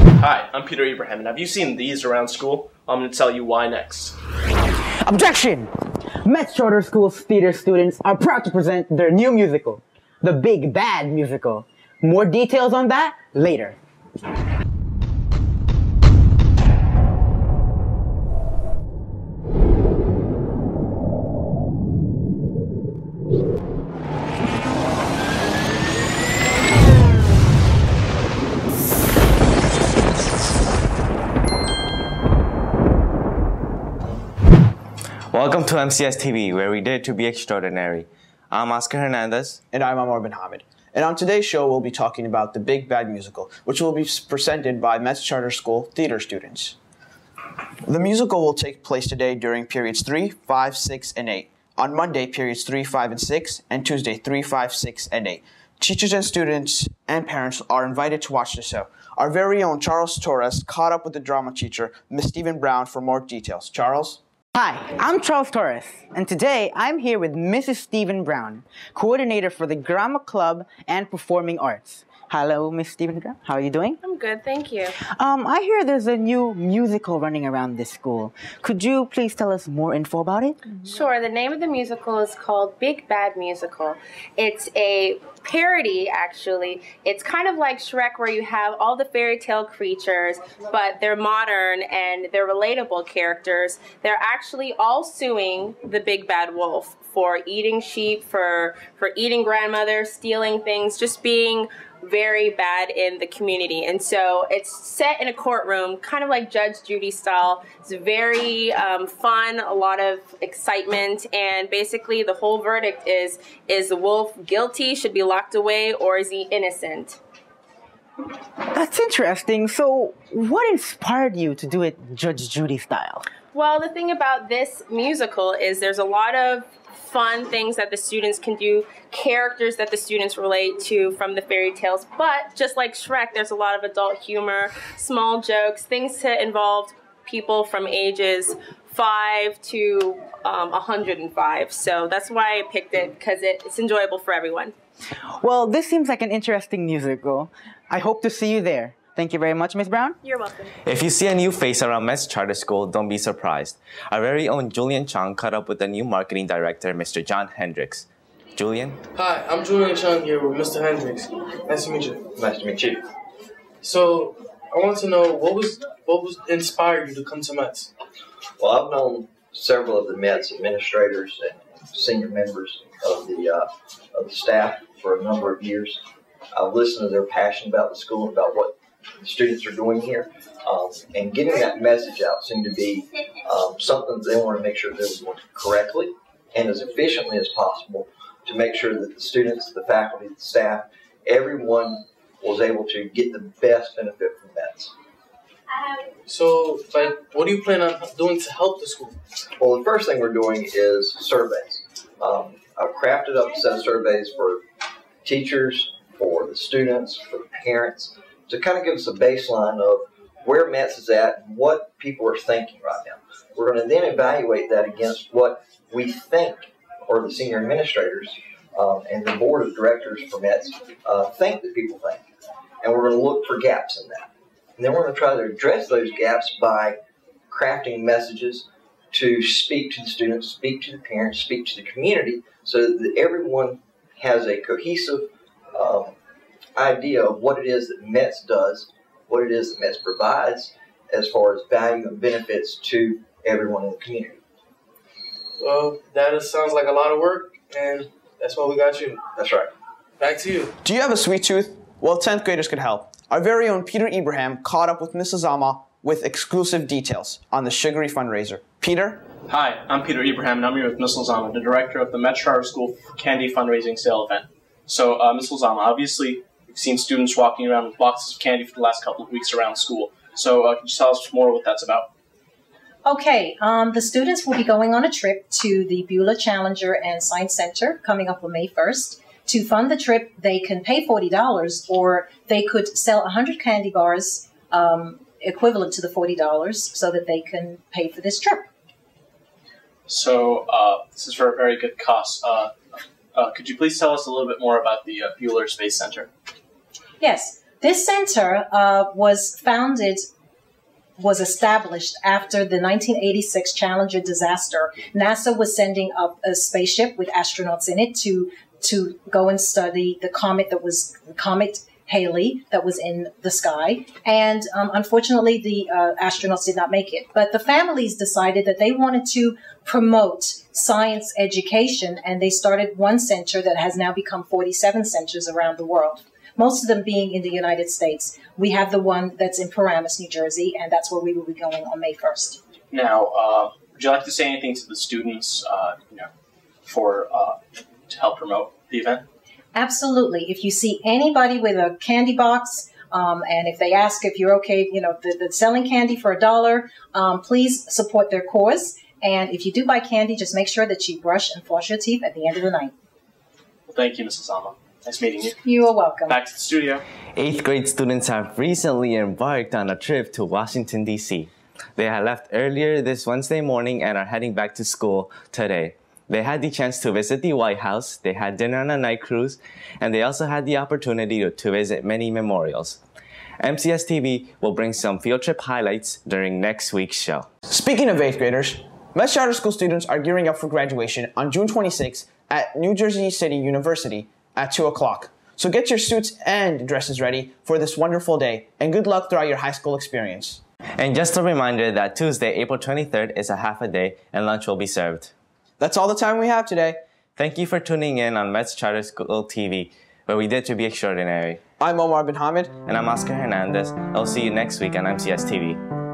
Hi, I'm Peter Ibrahim, and have you seen these around school? I'm going to tell you why next. Objection! M.E.T.S Charter School's theater students are proud to present their new musical, The Big Bad Musical. More details on that later. Welcome to MCSTV, where we dare to be extraordinary. I'm Oscar Hernandez. And I'm Amor bin Hamid. And on today's show, we'll be talking about The Big Bad Musical, which will be presented by M.E.T.S Charter School theater students. The musical will take place today during periods 3, 5, 6, and 8. On Monday, periods 3, 5, and 6, and Tuesday, 3, 5, 6, and 8. Teachers and students and parents are invited to watch the show. Our very own Charles Torres caught up with the drama teacher, Ms. Stephen Brown, for more details. Charles? Hi, I'm Charles Torres, and today I'm here with Mrs. Stephen Brown, coordinator for the Drama Club and Performing Arts. Hello, Miss Stephen Brown. How are you doing? I'm good, thank you. I hear there's a new musical running around this school. Could you please tell us more info about it? Sure, the name of the musical is called Big Bad Musical. It's a parody, actually. It's kind of like Shrek, where you have all the fairy tale creatures, but they're modern and they're relatable characters. They're actually all suing the Big Bad Wolf for eating sheep, for eating grandmothers, stealing things, just being very bad in the community. And so it's set in a courtroom, kind of like Judge Judy style. It's very fun, a lot of excitement, and basically the whole verdict is the wolf guilty, should be locked away, or is he innocent? That's interesting. So what inspired you to do it Judge Judy style? Well, the thing about this musical is there's a lot of fun things that the students can do, characters that the students relate to from the fairy tales, but just like Shrek, there's a lot of adult humor, small jokes, things to involve people from ages 5 to 105. So that's why I picked it, because it's enjoyable for everyone. Well, this seems like an interesting musical. I hope to see you there. Thank you very much, Ms. Brown. You're welcome. If you see a new face around M.E.T.S Charter School, don't be surprised. Our very own Julian Chung caught up with the new marketing director, Mr. John Hendricks. Julian? Hi, I'm Julian Chung here with Mr. Hendricks. Nice to meet you. Nice to meet you. So, I want to know what was inspired you to come to M.E.T.S? Well, I've known several of the M.E.T.S administrators and senior members of the staff for a number of years. I've listened to their passion about the school and about what the students are doing here, and getting that message out seemed to be something that they want to make sure they're doing correctly and as efficiently as possible to make sure that the students, the faculty, the staff, everyone was able to get the best benefit from M.E.T.S. So, what do you plan on doing to help the school? Well, the first thing we're doing is surveys. I've crafted up a set of surveys for teachers, for the students, for the parents, to kind of give us a baseline of where M.E.T.S is at and what people are thinking right now. We're going to then evaluate that against what we think, or the senior administrators and the board of directors for M.E.T.S think that people think. And we're going to look for gaps in that. And then we're going to try to address those gaps by crafting messages to speak to the students, speak to the parents, speak to the community, so that everyone has a cohesive idea of what it is that M.E.T.S does, what it is that M.E.T.S provides as far as value and benefits to everyone in the community. Well, that sounds like a lot of work, and that's why we got you. That's right. Back to you. Do you have a sweet tooth? Well, 10th graders could help. Our very own Peter Ibrahim caught up with Mrs. Zama with exclusive details on the sugary fundraiser. Peter? Hi, I'm Peter Ibrahim, and I'm here with Ms. Lozama, the director of the M.E.T.S Charter School Candy Fundraising Sale event. So, Ms. Lozama, obviously, we've seen students walking around with boxes of candy for the last couple of weeks around school. So, can you tell us more what that's about? Okay, the students will be going on a trip to the Beulah Challenger and Science Center coming up on May 1st. To fund the trip, they can pay $40, or they could sell 100 candy bars equivalent to the $40 so that they can pay for this trip. So, this is for a very good cause. Could you please tell us a little bit more about the Beulah Space Center? Yes. This center was established after the 1986 Challenger disaster. NASA was sending up a spaceship with astronauts in it to go and study the comet Comet Halley that was in the sky. And unfortunately, the astronauts did not make it. But the families decided that they wanted to promote science education, and they started one center that has now become 47 centers around the world, most of them being in the United States. We have the one that's in Paramus, New Jersey, and that's where we will be going on May 1st. Now, would you like to say anything to the students, to help promote the event? Absolutely. If you see anybody with a candy box, and if they ask if you're okay, the selling candy for $1, please support their cause. And if you do buy candy, just make sure that you brush and floss your teeth at the end of the night. Well, thank you, Mrs. Zama. Nice meeting you. You are welcome. Back to the studio. 8th grade students have recently embarked on a trip to Washington, D.C. They had left earlier this Wednesday morning and are heading back to school today. They had the chance to visit the White House, they had dinner on a night cruise, and they also had the opportunity to visit many memorials. MCSTV will bring some field trip highlights during next week's show. Speaking of 8th graders, M.E.T.S Charter School students are gearing up for graduation on June 26th at New Jersey City University at 2 o'clock. So get your suits and dresses ready for this wonderful day, and good luck throughout your high school experience. And just a reminder that Tuesday, April 23rd is a half a day and lunch will be served. That's all the time we have today. Thank you for tuning in on M.E.T.S Charter School TV, where we did to be extraordinary. I'm Omar bin Hamid. And I'm Oscar Hernandez. I'll see you next week on MCS TV.